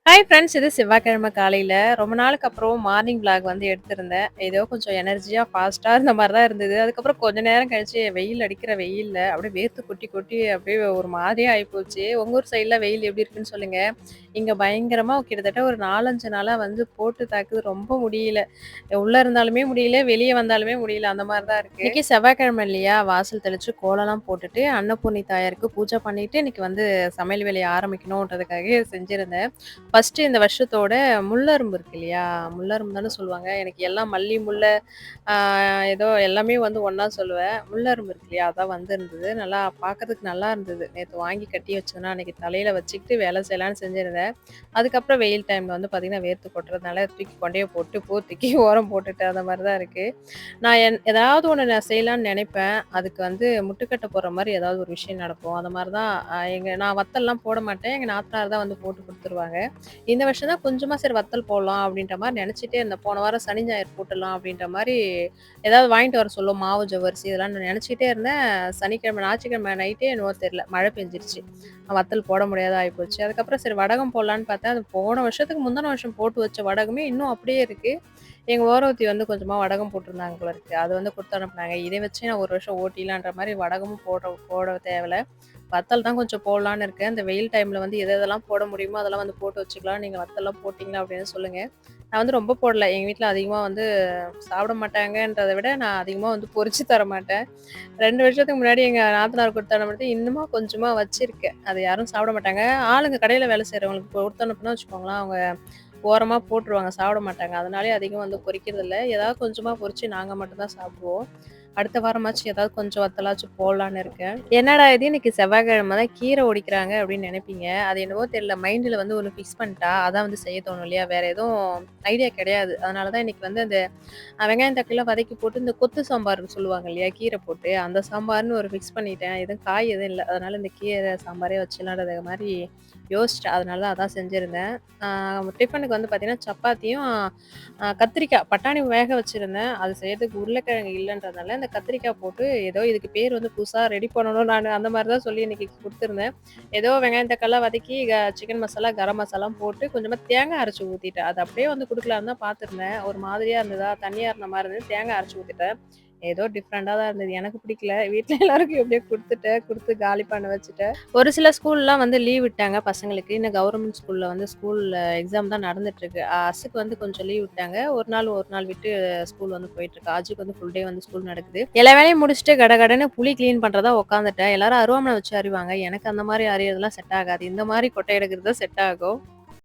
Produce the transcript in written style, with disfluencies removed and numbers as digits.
Hi friends. இது செவ்வாய்க்கிழமை காலையில ரொம்ப நாளுக்கு அப்புறம் மார்னிங் விளாக் வந்து எடுத்திருந்தேன். ஏதோ கொஞ்சம் எனர்ஜியா, ஃபாஸ்ட்டா இருந்த மாரி தான் இருந்தது. அதுக்கப்புறம் கொஞ்ச நேரம் கழிச்சு வெயில் அடிக்கிற வெயில்ல அப்படியே வேர்த்து கொட்டி கொட்டி அப்படியே ஒரு மாதிரியா ஆயிப்போச்சு. உங்க ஊர் சைட்ல வெயில் எப்படி இருக்குன்னு சொல்லுங்க. இங்க பயங்கரமா கிட்டத்தட்ட ஒரு 4, 5 நாளா வந்து போட்டு தாக்குது. ரொம்ப முடியல. உள்ள இருந்தாலுமே முடியல, வெளிய வந்தாலுமே முடியல. அந்த மாரி தான் இருக்கு. இன்னைக்கு செவ்வாய்க்கிழமை இல்லையா? வாசல் தெளிச்சு கோலம்லாம் போட்டுட்டு, அன்னபூர்ணி தாயாருக்கு பூஜை பண்ணிட்டு, இன்னைக்கு வந்து சமையல் வேலைய ஆரம்பிக்கணுன்றதுக்காக செஞ்சிருந்தேன். ஃபர்ஸ்ட்டு இந்த வருஷத்தோட முள்ளரும்பு இருக்கு இல்லையா? முள்ளரும்பு தானே சொல்லுவாங்க. எனக்கு எல்லாம் மல்லி, முல்ல ஆ ஏதோ எல்லாமே வந்து ஒண்ணா சொல்லுவேன். முள்ளரும்பு இருக்கு இல்லையா? அதான் வந்திருந்தது. நல்லா பார்க்கறதுக்கு நல்லா இருந்தது. நேத்து வாங்கி கட்டி வச்சதுனா, அன்னைக்கு தலையில வச்சுக்கிட்டு வேலை செய்யலான்னு செஞ்சிருந்தேன். அதுக்கப்புறம் வெயில் டைம்ல வந்து பார்த்தீங்கன்னா, வேர்த்து கொட்டுறதுனால தூக்கி கொண்டே போட்டு, தூக்கி ஓரம் போட்டுட்டேன். அந்த மாரி தான் இருக்கு. நான் ஏதாவது ஒண்ணு நான் செய்யலான்னு நெனைப்பேன். அதுக்கு வந்து முட்டுக்கட்டை போடுற மாரி ஏதாவது ஒரு விஷயம் நடக்கும். அந்த மாரி தான் நான் வத்தல்லாம் போட மாட்டேன். எங்க நாத்தனார் தான் வந்து போட்டு குடுத்துருவாங்க. இந்த வருஷம் தான் கொஞ்சமா சரி வத்தல் போடலாம் அப்படின்ற மாரி நெனச்சுட்டே இருந்தேன். போன வாரம் சனி, ஞாயிறு போட்டுடலாம் அப்படின்ற மாரி ஏதாவது வாங்கிட்டு வர சொல்லும். மாவு, ஜவ்வரிசி இதெல்லாம் நான் நெனச்சுக்கிட்டே இருந்தேன். சனிக்கிழமை, ஞாயிற்றுக்கிழமை நைட்டே என்னவோ தெரியல. மழை பெஞ்சிருச்சு. வத்தல் போட முடியாத ஆயிப்போச்சு. அதுக்கப்புறம் சரி வடகம் போடலான்னு பார்த்தேன். அது போன வருஷத்துக்கு முந்தின வருஷம் போட்டு வச்ச வடகமே இன்னும் அப்படியே இருக்கு. எங்க ஓரவத்தி வந்து கொஞ்சமா வடகம் போட்டிருந்தாங்க போல இருக்கு. அது வந்து குடுத்து அனுப்புனாங்க. இதை வச்சு நான் 1 வருஷம் ஓட்டிடலான்ற மாரி வடகமும் போட தேவல்ல. வத்தல் தான் கொஞ்சம் போடலான்னு இருக்கேன். இந்த வெயில் டைம்ல வந்து எதெல்லாம் போட முடியுமோ அதெல்லாம் வந்து போட்டு வச்சுக்கலாம். நீங்க வத்தல்லாம் போட்டீங்களா அப்படின்னு சொல்லுங்க. நான் வந்து ரொம்ப போடல. எங்க வீட்ல அதிகமா வந்து சாப்பிட மாட்டாங்கன்றத விட நான் அதிகமா வந்து பொரிச்சு தர மாட்டேன். 2 வருஷத்துக்கு முன்னாடி எங்க நாத்தனார் குடுத்து அனுப்புனது இன்னுமா கொஞ்சமா வச்சிருக்கேன். அத யாரும் சாப்பிட மாட்டாங்க. ஆளுங்க கடையில வேலை செய்றவங்களுக்கு குடுத்து அனுப்புனா வச்சுக்கோங்களேன், அவங்க ஓரமா போட்டுருவாங்க. சாப்பிட மாட்டாங்க. அதனாலயே அதிகம் வந்து பொரிக்கிறதில்ல. ஏதாவது கொஞ்சமா பொரிச்சு நாங்க மட்டும் தான் சாப்பிடுவோம். அடுத்த வாரமாச்சும் ஏதாவது கொஞ்சம் வத்தலாச்சும் போடலான்னு இருக்கேன். என்னடா இது இன்னைக்கு செவ்வாய்க்கிழமை தான் கீரை ஒடிக்கிறாங்க அப்படின்னு நெனைப்பீங்க. அது என்னவோ தெரியல மைண்ட்ல வந்து ஒண்ணு ஃபிக்ஸ் பண்ணிட்டா, அதான் வந்து செய்ய தோணும் இல்லையா? வேற எதுவும் ஐடியா கிடையாது. அதனால தான் இன்னைக்கு வந்து அந்த வெங்காயம், தக்காளிலாம் வதக்கி போட்டு இந்த கொத்து சாம்பார்ன்னு சொல்லுவாங்க இல்லையா? கீரை போட்டு, அந்த சாம்பார்ன்னு ஒரு ஃபிக்ஸ் பண்ணிட்டேன். எதுவும் காய் எதுவும் இல்ல. அதனால இந்த கீரை சாம்பாரே வச்சிடலான்ற மாரி யோசிச்சேன். அதனால தான் அதான் செஞ்சிருந்தேன். டிஃபனுக்கு வந்து பார்த்தீங்கன்னா, சப்பாத்தியும் கத்திரிக்காய், பட்டாணி வேக வச்சிருந்தேன். அது செய்யறதுக்கு உருளைக்கிழங்கு இல்லன்றதுனால, இந்த கத்திரிக்காய் போட்டு ஏதோ இதுக்கு பேர் வந்து புதுசா ரெடி பண்ணணும் நானு. அந்த மாரி தான் சொல்லி இன்னைக்கு குடுத்துருந்தேன். ஏதோ வெங்காயம், தக்காளிலாம் வதக்கி சிக்கன் மசாலா, கரம் மசாலாலாம் போட்டு கொஞ்சமா தேங்காய் அரைச்சு ஊத்திட்டேன். அது அப்படியே வந்து குடுக்கலான்னு தான் பார்த்துருந்தேன். ஒரு மாதிரியா இருந்ததா, தண்ணியா இருந்த மாரி இருந்தது. தேங்காய் அரைச்சு ஊத்திட்டேன். ஏதோ டிஃப்ரெண்டா தான் இருந்தது. எனக்கு பிடிக்கல. வீட்ல எல்லாருக்கும் எப்படியோ குடுத்துட்டேன். குடுத்து காலி பண்ண வச்சுட்டேன். ஒரு சில ஸ்கூல்லாம் வந்து லீவ் விட்டாங்க பசங்களுக்கு. இந்த கவர்மெண்ட் ஸ்கூல்ல வந்து எக்ஸாம் தான் நடந்துட்டுருக்கு. அஸ்ஸுக்கு வந்து கொஞ்சம் லீவ் விட்டாங்க. ஒரு நாள் விட்டு ஸ்கூல் வந்து போயிட்டுருக்கு. அஜுக்கு வந்து ஃபுல் டே வந்து ஸ்கூல் நடக்குது. எல்லா வேலையும் முடிச்சுட்டு கடகடன்னு புளி கிளீன் பண்றதா உட்காந்துட்டேன். எல்லாரும் அருவாமனை வச்சு அரிவாங்க. எனக்கு அந்த மாரி அரியறதெல்லாம் செட் ஆகாது. இந்த மாரி கொட்டை எடுக்கிறது தான் செட் ஆகும்.